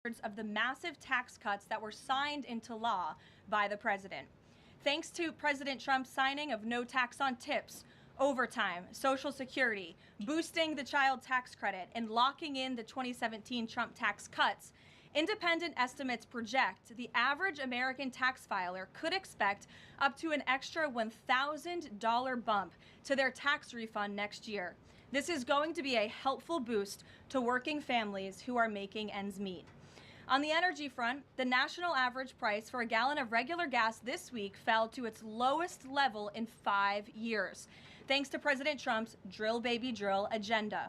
of the massive tax cuts that were signed into law by the president. Thanks to President Trump's signing of no tax on tips, overtime, Social Security, boosting the child tax credit, and locking in the 2017 Trump tax cuts, independent estimates project the average American tax filer could expect up to an extra $1,000 bump to their tax refund next year. This is going to be a helpful boost to working families who are making ends meet. On the energy front, the national average price for a gallon of regular gas this week fell to its lowest level in 5 years, thanks to President Trump's drill baby drill agenda.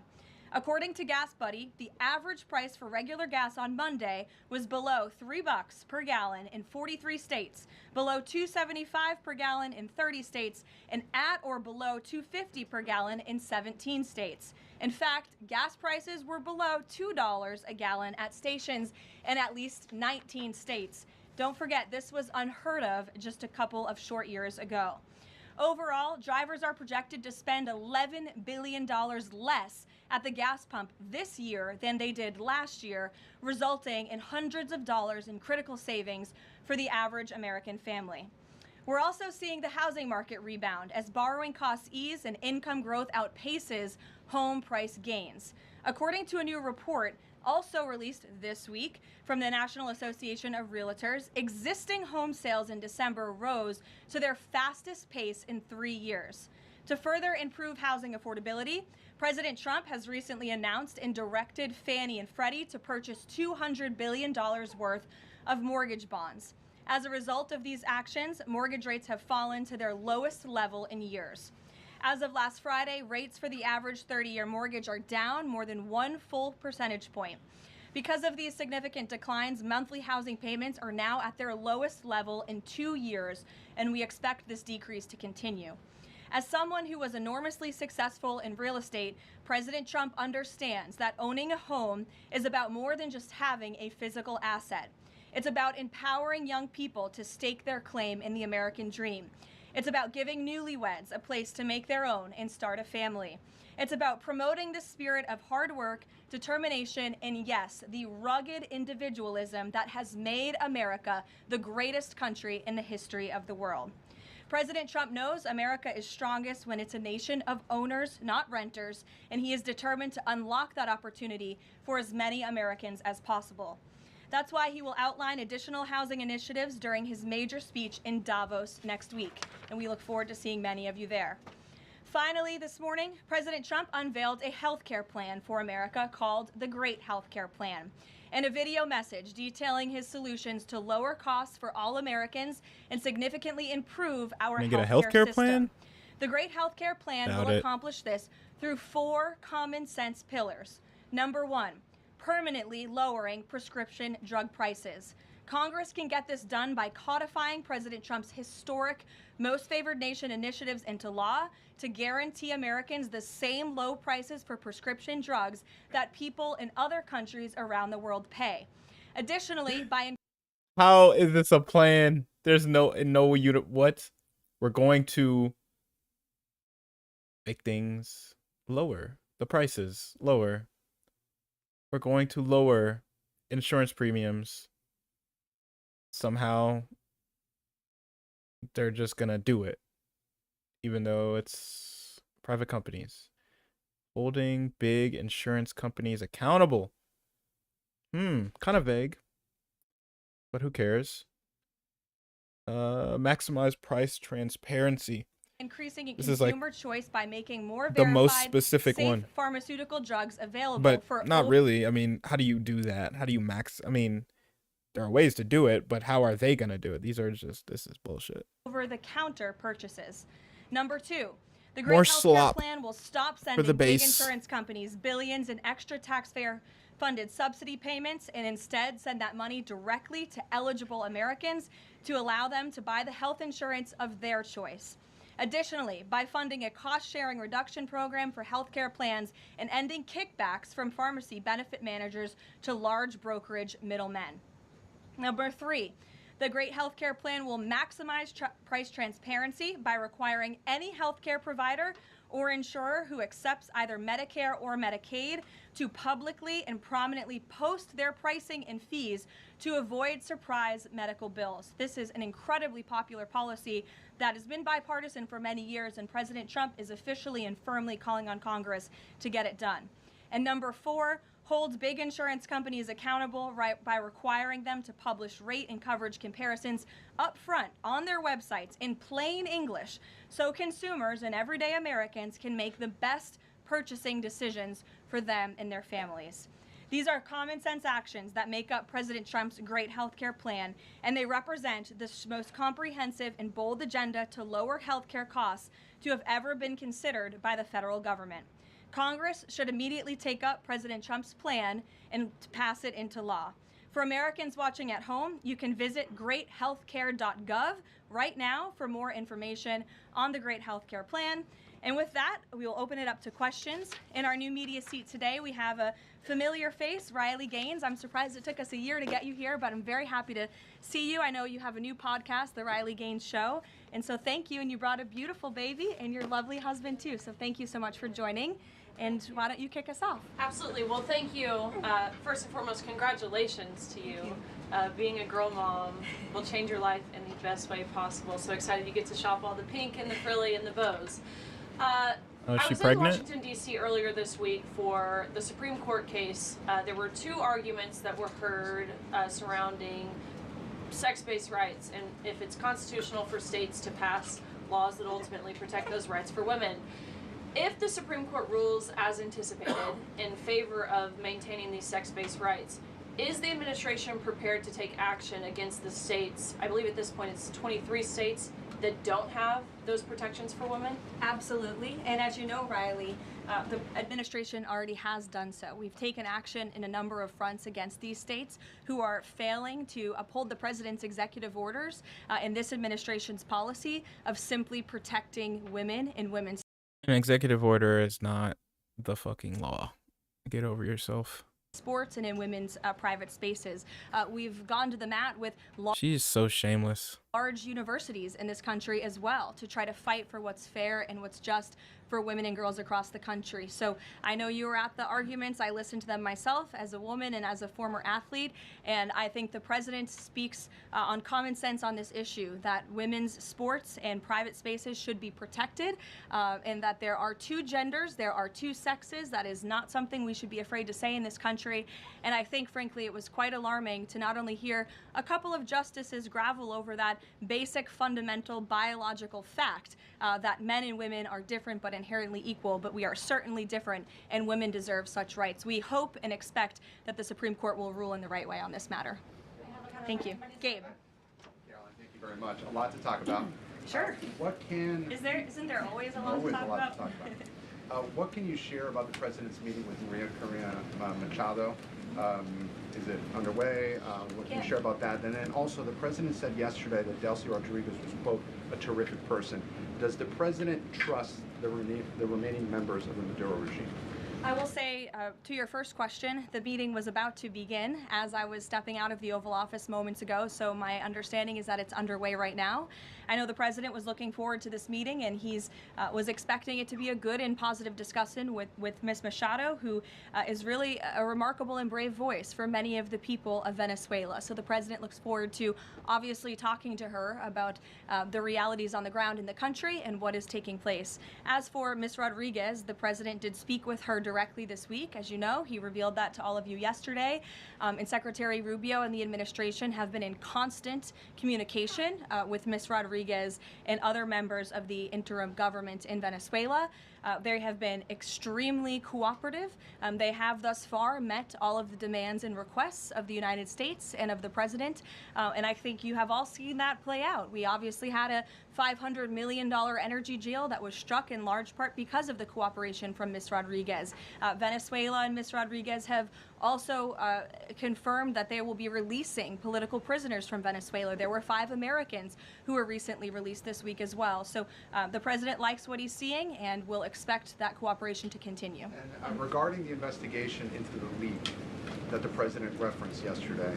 According to Gas Buddy, the average price for regular gas on Monday was below $3 per gallon in 43 states, below $2.75 per gallon in 30 states, and at or below $2.50 per gallon in 17 states. In fact, gas prices were below $2 a gallon at stations in at least 19 states. Don't forget, this was unheard of just a couple of short years ago. Overall, drivers are projected to spend $11 billion less at the gas pump this year than they did last year, resulting in hundreds of dollars in critical savings for the average American family. We're also seeing the housing market rebound as borrowing costs ease and income growth outpaces home price gains. According to a new report also released this week from the National Association of Realtors, existing home sales in December rose to their fastest pace in 3 years. To further improve housing affordability, President Trump has recently announced and directed Fannie and Freddie to purchase $200 billion worth of mortgage bonds. As a result of these actions, mortgage rates have fallen to their lowest level in years. As of last Friday, rates for the average 30-year mortgage are down more than 1 full percentage point. Because of these significant declines, monthly housing payments are now at their lowest level in 2 years, and we expect this decrease to continue. As someone who was enormously successful in real estate, President Trump understands that owning a home is about more than just having a physical asset. It's about empowering young people to stake their claim in the American dream. It's about giving newlyweds a place to make their own and start a family. It's about promoting the spirit of hard work, determination, and yes, the rugged individualism that has made America the greatest country in the history of the world. President Trump knows America is strongest when it's a nation of owners, not renters, and he is determined to unlock that opportunity for as many Americans as possible. That's why he will outline additional housing initiatives during his major speech in Davos next week, and we look forward to seeing many of you there. Finally, this morning, President Trump unveiled a healthcare plan for America called the Great Healthcare Plan, and a video message detailing his solutions to lower costs for all Americans and significantly improve our healthcare system. The Great Healthcare Plan will accomplish this through 4 common sense pillars. Number 1, permanently lowering prescription drug prices. Congress can get this done by codifying President Trump's historic Most Favored Nation initiatives into law to guarantee Americans the same low prices for prescription drugs that people in other countries around the world pay. Additionally, by how is this a plan? There's no unit. What? We're going to make things lower, the prices lower. We're going to lower insurance premiums. Somehow they're just gonna do it, even though it's private companies. Holding big insurance companies accountable. Kind of vague, but who cares? Maximize price transparency. Increasing consumer choice by making more the most verified, specific safe one. pharmaceutical drugs available But for not really. I mean, how do you do that? How do you I mean, there are ways to do it, but how are they gonna do it? This is bullshit. Over-the-counter purchases. Number 2, the Great Healthcare Plan will stop sending big insurance companies billions in extra taxpayer-funded subsidy payments and instead send that money directly to eligible Americans to allow them to buy the health insurance of their choice. Additionally, by funding a cost-sharing reduction program for healthcare plans and ending kickbacks from pharmacy benefit managers to large brokerage middlemen. Number 3, the Great Healthcare Plan will maximize price transparency by requiring any healthcare provider or insurer who accepts either Medicare or Medicaid to publicly and prominently post their pricing and fees to avoid surprise medical bills. This is an incredibly popular policy that has been bipartisan for many years, and President Trump is officially and firmly calling on Congress to get it done. And number 4, holds big insurance companies accountable by requiring them to publish rate and coverage comparisons up front on their websites in plain English so consumers and everyday Americans can make the best purchasing decisions for them and their families. These are common sense actions that make up President Trump's great healthcare plan, and they represent the most comprehensive and bold agenda to lower healthcare costs to have ever been considered by the federal government. Congress should immediately take up President Trump's plan and pass it into law. For Americans watching at home, you can visit greathealthcare.gov right now for more information on the Great Healthcare Plan. And with that, we will open it up to questions. In our new media seat today, we have a familiar face, Riley Gaines. I'm surprised it took us a year to get you here, but I'm very happy to see you. I know you have a new podcast, The Riley Gaines Show. And so thank you. And you brought a beautiful baby and your lovely husband too. So thank you so much for joining. And why don't you kick us off? Absolutely. Well, thank you. First and foremost, congratulations to you. Being a girl mom will change your life in the best way possible. So excited you get to shop all the pink and the frilly and the bows. Oh, is I she was pregnant? in Washington, D.C. earlier this week for the Supreme Court case. There were 2 arguments that were heard surrounding sex-based rights and if it's constitutional for states to pass laws that ultimately protect those rights for women. If the Supreme Court rules as anticipated in favor of maintaining these sex-based rights, is the administration prepared to take action against the states? I believe at this point it's 23 states that don't have those protections for women? Absolutely. And as you know, Riley, the administration already has done so. We've taken action in a number of fronts against these states who are failing to uphold the president's executive orders and this administration's policy of simply protecting women and women's. An executive order is not the fucking law. Get over yourself. Sports and in women's private spaces. We've gone to the mat with She's so shameless. large universities in this country as well to try to fight for what's fair and what's just for women and girls across the country. So I know you were at the arguments. I listened to them myself as a woman and as a former athlete, and I think the president speaks on common sense on this issue, that women's sports and private spaces should be protected, and that there are 2 genders, there are 2 sexes. That is not something we should be afraid to say in this country. And I think, frankly, it was quite alarming to not only hear a couple of justices gravel over that basic, fundamental, biological fact that men and women are different but inherently equal, but we are certainly different, and women deserve such rights. We hope and expect that the Supreme Court will rule in the right way on this matter. Thank you. Gabe. Carolyn, thank you very much. A lot to talk about. Sure. Isn't there always a lot to talk about? What can you share about the president's meeting with Maria Corina Machado? Is it underway? What can you share about that? And then also, the president said yesterday that Delcy Rodriguez was, quote, a terrific person. Does the president trust the remaining members of the Maduro regime? I will say, to your first question, the meeting was about to begin as I was stepping out of the Oval Office moments ago, so my understanding is that it's underway right now. I know the president was looking forward to this meeting, and he's was expecting it to be a good and positive discussion with Ms. Machado, who is really a remarkable and brave voice for many of the people of Venezuela. So the president looks forward to obviously talking to her about the realities on the ground in the country and what is taking place. As for Ms. Rodriguez, the president did speak with her directly this week. As you know, he revealed that to all of you yesterday. And Secretary Rubio and the administration have been in constant communication with Ms. Rodriguez and other members of the interim government in Venezuela. They have been extremely cooperative. They have thus far met all of the demands and requests of the United States and of the president. And I think you have all seen that play out. We obviously had a $500 million energy deal that was struck in large part because of the cooperation from Ms. Rodriguez. Venezuela and Ms. Rodriguez have also confirmed that they will be releasing political prisoners from Venezuela. There were 5 Americans who were recently released this week as well. So the president likes what he's seeing and will expect that cooperation to continue. And regarding the investigation into the leak that the president referenced yesterday,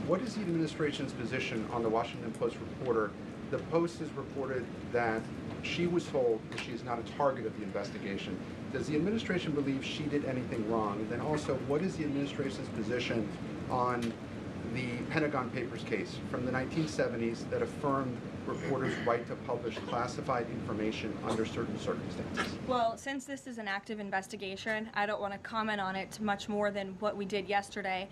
what is the administration's position on the Washington Post reporter? The Post has reported that she was told that she is not a target of the investigation. Does the administration believe she did anything wrong? And then also, what is the administration's position on the Pentagon Papers case from the 1970s that affirmed reporters' right to publish classified information under certain circumstances? Well, since this is an active investigation, I don't want to comment on it much more than what we did yesterday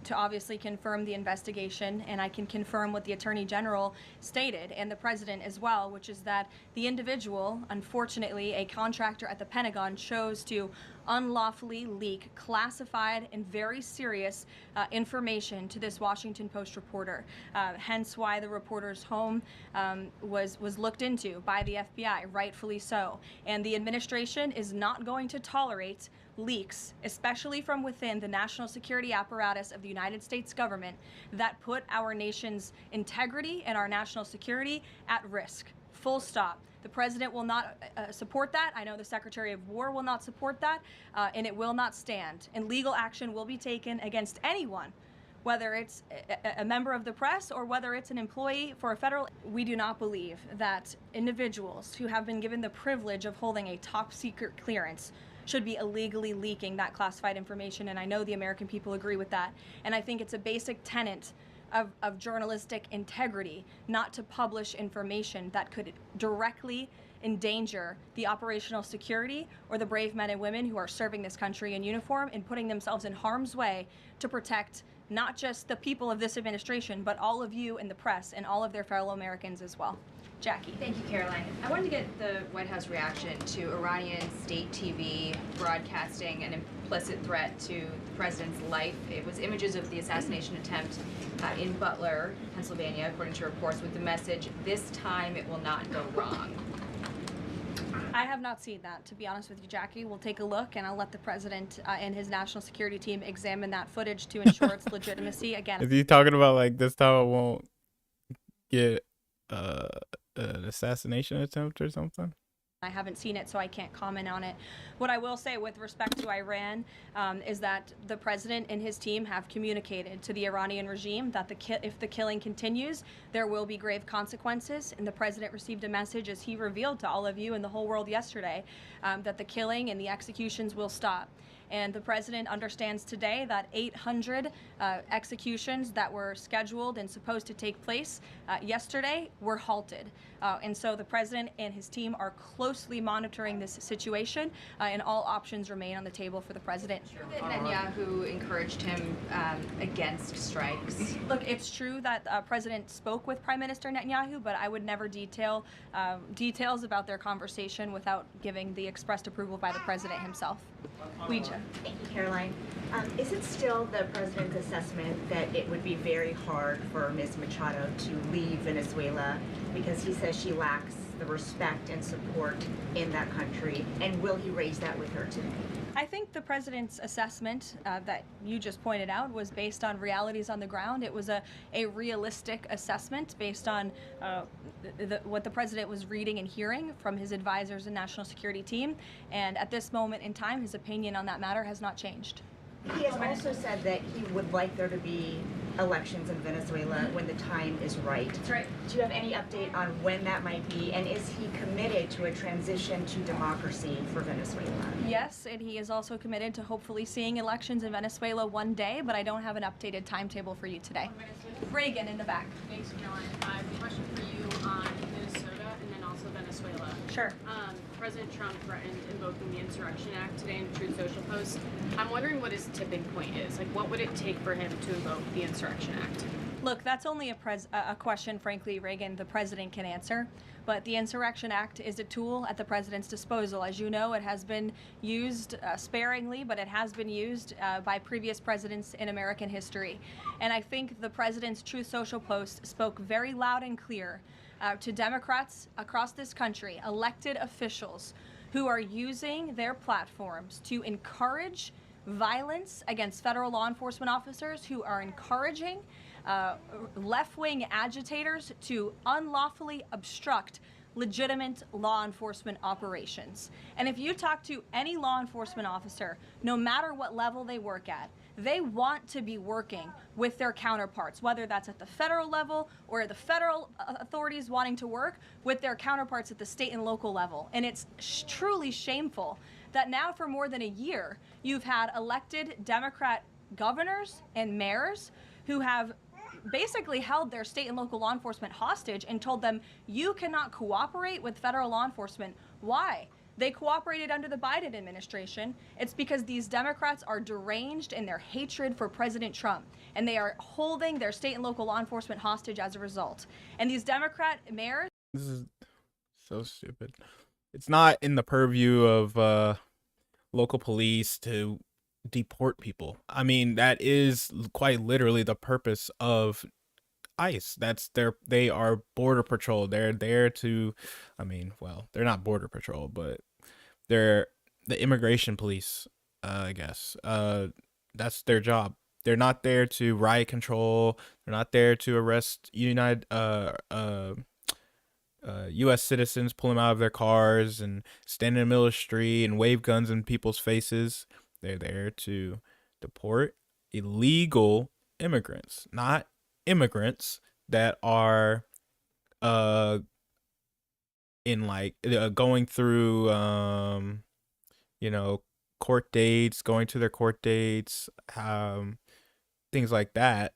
to obviously confirm the investigation, and I can confirm what the Attorney General stated and the President as well, which is that the individual, unfortunately a contractor at the Pentagon, chose to unlawfully leak classified and very serious information to this Washington Post reporter. Hence why the reporter's home was looked into by the FBI, rightfully so. And the administration is not going to tolerate leaks, especially from within the national security apparatus of the United States government, that put our nation's integrity and our national security at risk. Full stop. The President will not support that. I know the Secretary of War will not support that, and it will not stand. And legal action will be taken against anyone, whether it's a member of the press or whether it's an employee for a federal. We do not believe that individuals who have been given the privilege of holding a top secret clearance should be illegally leaking that classified information, and I know the American people agree with that. And I think it's a basic tenet of journalistic integrity not to publish information that could directly endanger the operational security or the brave men and women who are serving this country in uniform and putting themselves in harm's way to protect not just the people of this administration, but all of you in the press and all of their fellow Americans as well. Jackie. Thank you, Caroline. I wanted to get the White House reaction to Iranian state TV broadcasting an implicit threat to the president's life. It was images of the assassination attempt in Butler, Pennsylvania, according to reports, with the message, "This time it will not go wrong." I have not seen that, to be honest with you, Jackie. We'll take a look, and I'll let the president and his national security team examine that footage to ensure its legitimacy. Again, Is he talking about like this time I won't get an assassination attempt or something? I haven't seen it, so I can't comment on it. What I will say with respect to Iran is that the president and his team have communicated to the Iranian regime that if the killing continues, there will be grave consequences. And the president received a message, as he revealed to all of you and the whole world yesterday, that the killing and the executions will stop. And the president understands today that 800 executions that were scheduled and supposed to take place yesterday were halted. And so the president and his team are closely monitoring this situation, and all options remain on the table for the president. Netanyahu encouraged him against strikes. Look, it's true that President spoke with Prime Minister Netanyahu, but I would never details about their conversation without giving the expressed approval by the president himself. Ouija. Thank you, Caroline. Is it still the president's assessment that it would be very hard for Ms. Machado to leave Venezuela because he says she lacks the respect and support in that country? And will he raise that with her today? I think the president's assessment that you just pointed out was based on realities on the ground. It was a realistic assessment based on what the president was reading and hearing from his advisors and national security team. And at this moment in time, his opinion on that matter has not changed. He has also said that he would like there to be elections in Venezuela when the time is right. That's right. Do you have any update on when that might be? And is he committed to a transition to democracy for Venezuela? Yes, and he is also committed to hopefully seeing elections in Venezuela one day, but I don't have an updated timetable for you today. Reagan in the back. Thanks, Caroline. I have a question for you on Minnesota and then also Venezuela. Sure. President Trump threatened invoking the Insurrection Act today in a Truth Social post. I'm wondering what his tipping point is. Like, what would it take for him to invoke the Insurrection Act? Look, that's only a question, frankly, Reagan, the president can answer. But the Insurrection Act is a tool at the president's disposal. As you know, it has been used sparingly, but it has been used by previous presidents in American history. And I think the president's Truth Social post spoke very loud and clear to Democrats across this country, elected officials who are using their platforms to encourage violence against federal law enforcement officers, who are encouraging left-wing agitators to unlawfully obstruct legitimate law enforcement operations. And if you talk to any law enforcement officer, no matter what level they work at, they want to be working with their counterparts, whether that's at the federal level or the federal authorities wanting to work with their counterparts at the state and local level. And it's truly shameful that now for more than a year, you've had elected Democrat governors and mayors who have basically held their state and local law enforcement hostage and told them, you cannot cooperate with federal law enforcement. Why? They cooperated under the Biden administration. It's because these Democrats are deranged in their hatred for President Trump, and they are holding their state and local law enforcement hostage as a result. And these Democrat mayors... This is so stupid. It's not in the purview of local police to deport people. I mean, that is quite literally the purpose of ICE. They are border patrol. They're there to, I mean, well, they're not border patrol, but they're the immigration police, I guess. That's their job. They're not there to riot control. They're not there to arrest U.S. citizens, pull them out of their cars and stand in the middle of the street and wave guns in people's faces. They're there to deport illegal immigrants, not immigrants that are in like going through court dates, going to their court dates, things like that.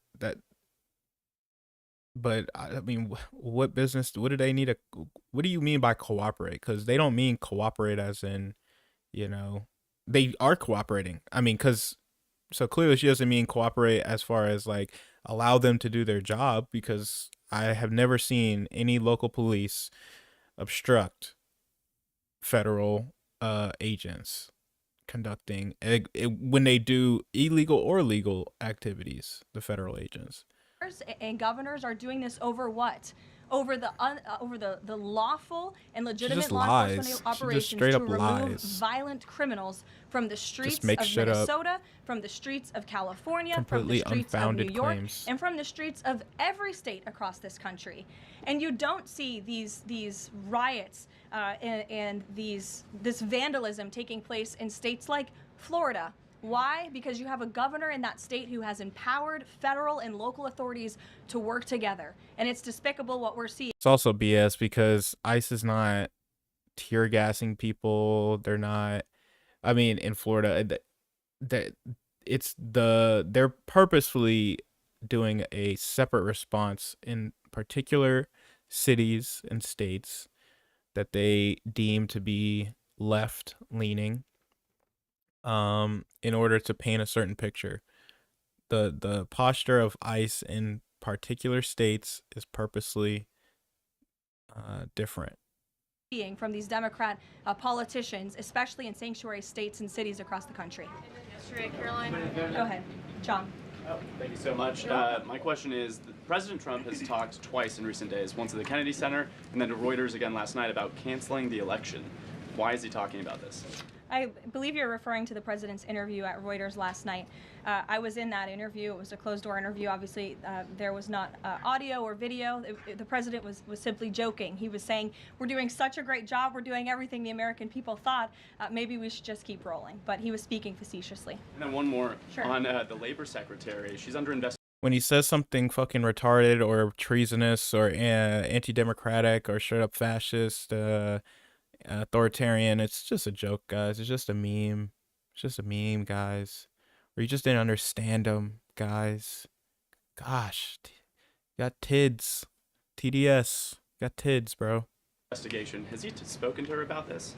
But I mean, what business? What do they need? What do you mean by cooperate? Because they don't mean cooperate as in, they are cooperating. I mean, so clearly she doesn't mean cooperate as far as like allow them to do their job, because I have never seen any local police obstruct federal agents conducting when they do illegal or legal activities. The federal agents and governors are doing this over what? Over the lawful and legitimate law enforcement operations to remove violent criminals from the streets of Minnesota, from the streets of California, completely from the streets of New York, claims. And from the streets of every state across this country. And you don't see these riots and this vandalism taking place in states like Florida. Why? Because you have a governor in that state who has empowered federal and local authorities to work together. And it's despicable what we're seeing. It's also BS because ICE is not tear gassing people. They're not, I mean, in Florida, they're purposefully doing a separate response in particular cities and states that they deem to be left leaning, in order to paint a certain picture. The posture of ICE in particular states is purposely different. From these Democrat politicians, especially in sanctuary states and cities across the country. Yesterday, Caroline. Go ahead, John. Oh, thank you so much. My question is, President Trump has talked twice in recent days, once at the Kennedy Center and then to Reuters again last night, about canceling the election. Why is he talking about this? I believe you're referring to the president's interview at Reuters last night. I was in that interview. It was a closed-door interview. Obviously, there was not audio or video. The president was simply joking. He was saying, we're doing such a great job. We're doing everything the American people thought. Maybe we should just keep rolling. But he was speaking facetiously. And then one more. Sure. On the labor secretary. She's under investigation. When he says something fucking retarded or treasonous or anti-democratic or straight up fascist, authoritarian, it's just a joke, guys. It's just a meme. It's just a meme, guys. Or you just didn't understand them, guys. Gosh, you got TIDS, TDS, you got TIDS, bro. Investigation. Has he spoken to her about this?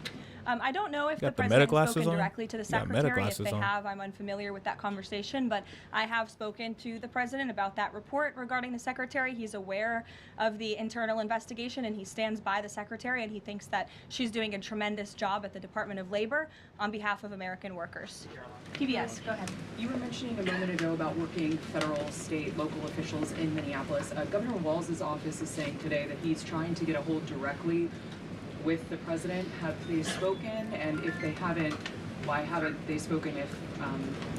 I don't know if the got the president meta has spoken glasses on? directly to the You got meta secretary. If glasses they on. have, I'm unfamiliar with that conversation, but I have spoken to the president about that report regarding the secretary. He's aware of the internal investigation, and he stands by the secretary, and he thinks that she's doing a tremendous job at the Department of Labor on behalf of American workers. PBS, go ahead. You were mentioning a moment ago about working federal, state, local officials in Minneapolis. Governor Walz's office is saying today that he's trying to get a hold directly with the president. Have they spoken? And if they haven't, Why haven't they spoken if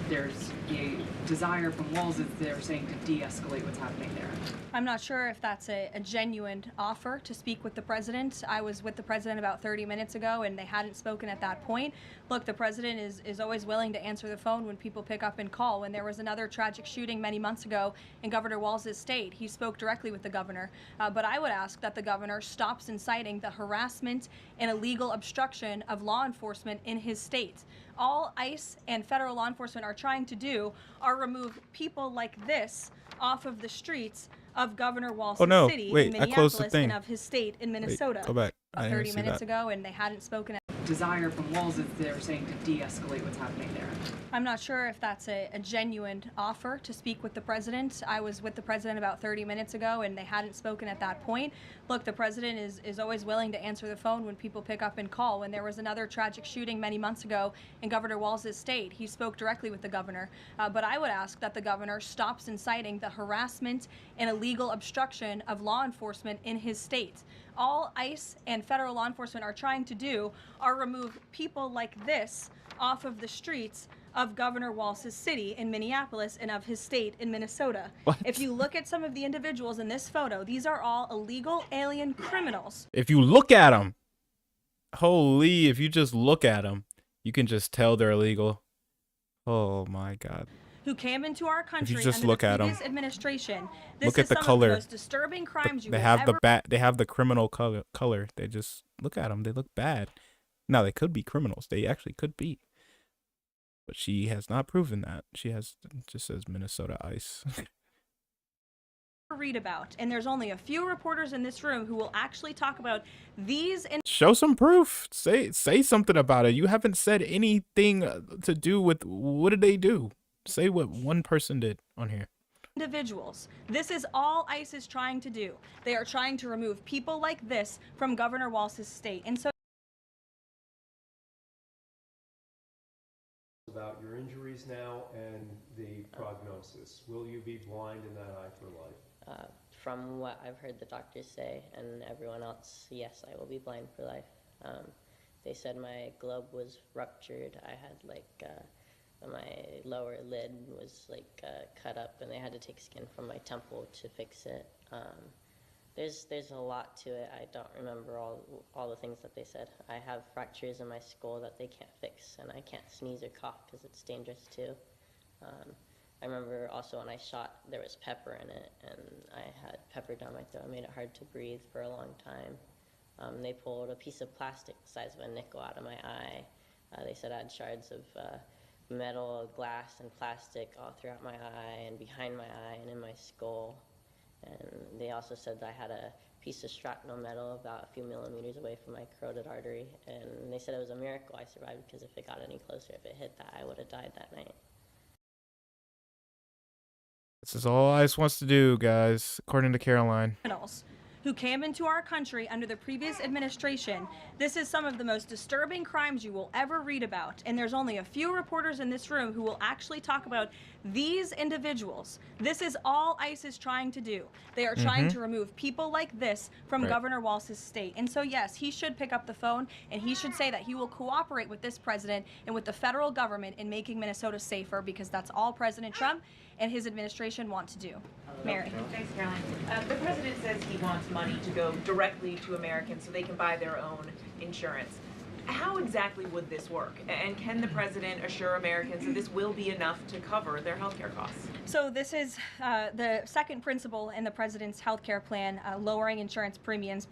there's a desire from Walz, as they're saying, to de-escalate what's happening there? I'm not sure if that's a genuine offer to speak with the president. I was with the president about 30 minutes ago, and they hadn't spoken at that point. Look, the president is always willing to answer the phone when people pick up and call. When there was another tragic shooting many months ago in Governor Walz's state, he spoke directly with the governor. But I would ask that the governor stops inciting the harassment and illegal obstruction of law enforcement in his state. All ICE and federal law enforcement are trying to do are remove people like this off of the streets of Governor Walz's city in Minneapolis and of his state in Minnesota. Wait, go back. About 30 minutes ago, and they hadn't spoken. Desire from Walz, as they're saying, to de-escalate what's happening there. I'm not sure if that's a genuine offer to speak with the president. I was with the president about 30 minutes ago, and they hadn't spoken at that point. Look, the president is always willing to answer the phone when people pick up and call. When there was another tragic shooting many months ago in Governor Walz's state, he spoke directly with the governor. But I would ask that the governor stops inciting the harassment and illegal obstruction of law enforcement in his state. All ICE and federal law enforcement are trying to do are remove people like this off of the streets of Governor Walz's city in Minneapolis and of his state in Minnesota. What? If you look at some of the individuals in this photo, these are all illegal alien criminals. If you look at them, holy, if you just look at them, you can just tell they're illegal. Oh my God. Who came into our country just under look the at 'em. previous administration. This Look is at the some of color. the most disturbing crimes you They will have ever they have the criminal color. They just look at them. They look bad. Now they could be criminals. They actually could be. But she has not proven that. She has just says Minnesota ICE. read about. And there's only a few reporters in this room who will actually talk about these Show some proof. Say something about it. You haven't said anything to do with what did they do? Say what one person did on here. individuals. This is all ICE is trying to do. They are trying to remove people like this from Governor Walz's state. And so about your injuries now and the prognosis. Will you be blind in that eye for life? From what I've heard the doctors say and everyone else, yes, I will be blind for life. They said my globe was ruptured. I had my lower lid was cut up, and they had to take skin from my temple to fix it. There's a lot to it. I don't remember all the things that they said. I have fractures in my skull that they can't fix, and I can't sneeze or cough because it's dangerous too. I remember also when I shot, there was pepper in it, and I had pepper down my throat. It made it hard to breathe for a long time. They pulled a piece of plastic the size of a nickel out of my eye. They said I had shards of metal, glass, and plastic all throughout my eye and behind my eye and in my skull. And they also said that I had a piece of shrapnel metal about a few millimeters away from my carotid artery. And they said it was a miracle I survived, because if it got any closer, if it hit that, I would have died that night. This is all ICE wants to do, guys, according to Caroline. criminals who came into our country under the previous administration. This is some of the most disturbing crimes you will ever read about. And there's only a few reporters in this room who will actually talk about these individuals. This is all ICE is trying to do. They are trying to remove people like this from Governor Walz's state. And so, yes, he should pick up the phone, and he should say that he will cooperate with this president and with the federal government in making Minnesota safer, because that's all President Trump and his administration want to do. Mary. Thanks, Caroline. The president says he wants money to go directly to Americans so they can buy their own insurance. How exactly would this work? And can the president assure Americans that this will be enough to cover their health care costs? So this is the second principle in the president's health care plan, lowering insurance premiums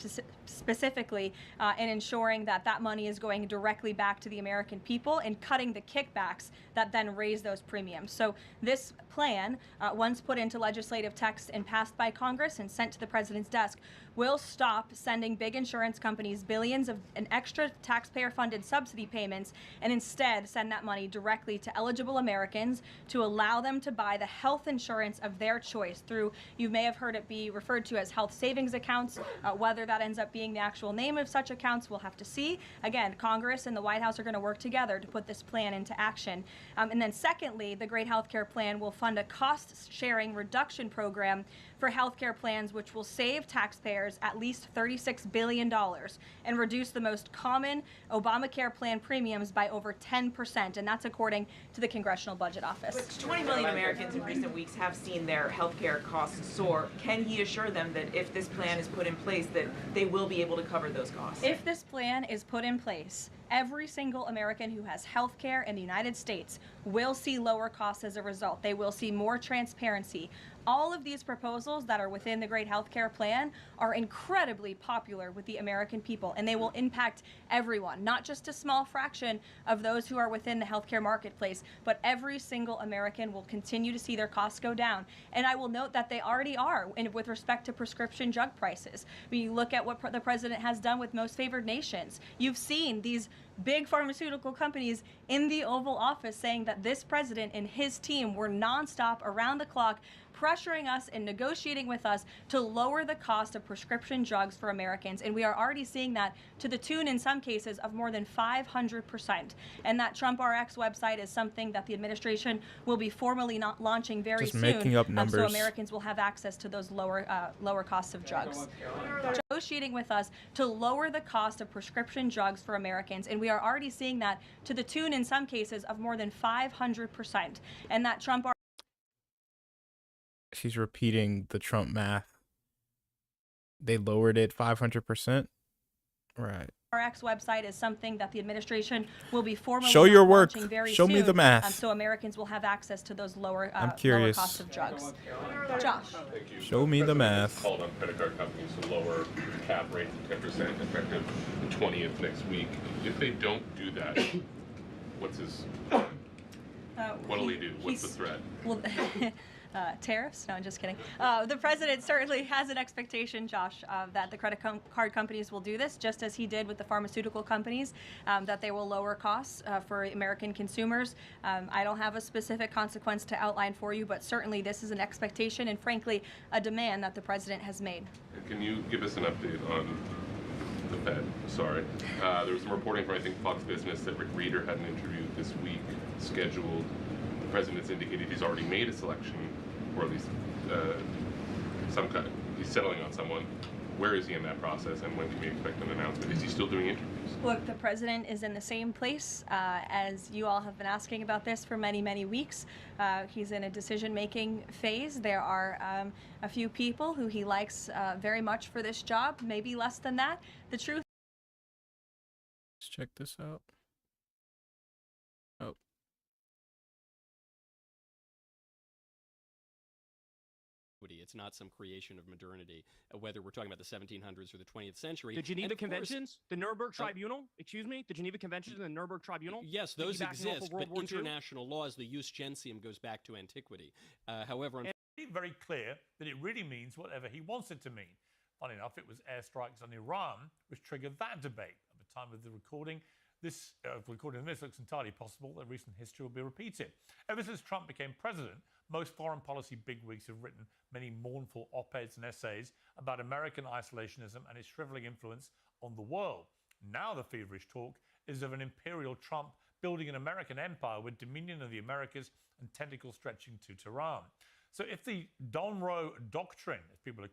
specifically, and ensuring that that money is going directly back to the American people and cutting the kickbacks that then raise those premiums. So this plan, once put into legislative text and passed by Congress and sent to the president's desk, will stop sending big insurance companies billions of an extra taxpayer-funded subsidy payments, and instead send that money directly to eligible Americans to allow them to buy the health insurance of their choice through, you may have heard it be referred to as health savings accounts. Whether that ends up being the actual name of such accounts, we'll have to see. Again, Congress and the White House are going to work together to put this plan into action. And then secondly, the Great Healthcare Plan will fund a cost-sharing reduction program for healthcare plans, which will save taxpayers taxpayers at least $36 billion and reduce the most common Obamacare plan premiums by over 10%, and that's according to the Congressional Budget Office. But 20 million Americans in recent weeks have seen their healthcare costs soar. Can he assure them that if this plan is put in place, that they will be able to cover those costs? If this plan is put in place, every single American who has health care in the United States will see lower costs as a result. They will see more transparency. All of these proposals that are within the Great Healthcare Plan are incredibly popular with the American people, and they will impact everyone, not just a small fraction of those who are within the healthcare marketplace, but every single American will continue to see their costs go down. And I will note that they already are with respect to prescription drug prices. When you look at what the president has done with most favored nations, you've seen these big pharmaceutical companies in the Oval Office saying that this president and his team were nonstop, around the clock, pressuring us and negotiating with us to lower the cost of prescription drugs for Americans. And we are already seeing that to the tune, in some cases, of more than 500%. And that Trump RX website is something that the administration will be formally not launching very soon. Just making up numbers. So Americans will have access to those lower costs of drugs. Negotiating with us to lower the cost of prescription drugs for Americans, and we are already seeing that to the tune, in some cases, of more than 500%. And that Trump She's repeating the Trump math. They lowered it 500%. Right. RX website is something that the administration will be formally Show your work. launching very Show soon, me the math. so Americans will have access to those lower curious. costs of drugs. Josh. Thank you. Show me the math. Called on credit card companies to lower cap rate to 10% effective the 20th next week. If they don't do that, what's his? What'll he do? What's the threat? Well, tariffs? No, I'm just kidding. The president certainly has an expectation, Josh, that the credit card companies will do this, just as he did with the pharmaceutical companies, that they will lower costs for American consumers. I don't have a specific consequence to outline for you, but certainly this is an expectation and, frankly, a demand that the president has made. Can you give us an update on the Fed? Sorry. There was some reporting from, I think, Fox Business that Rick Reeder had an interview this week scheduled. The president's indicated he's already made a selection, or at least some kind. He's settling on someone. Where is he in that process, and when can we expect an announcement? Is he still doing interviews? Look, the president is in the same place as you all have been asking about this for many, many weeks. He's in a decision-making phase. There are a few people who he likes very much for this job, maybe less than that. The truth. Let's check this out. Oh. It's not some creation of modernity, whether we're talking about the 1700s or the 20th century. The Geneva Conventions, the Nuremberg Tribunal, excuse me, the Geneva Conventions and the Nuremberg Tribunal? Yes, those exist, but War II? international laws, the jus gentium goes back to antiquity. However, It's very clear that it really means whatever he wants it to mean. Funny enough, it was airstrikes on Iran which triggered that debate. At the time of the recording, this looks entirely possible that recent history will be repeated. Ever since Trump became president, most foreign policy bigwigs have written many mournful op-eds and essays about American isolationism and its shriveling influence on the world. Now the feverish talk is of an imperial Trump building an American empire with dominion of the Americas and tentacles stretching to Tehran. So if the Donroe Doctrine, as people are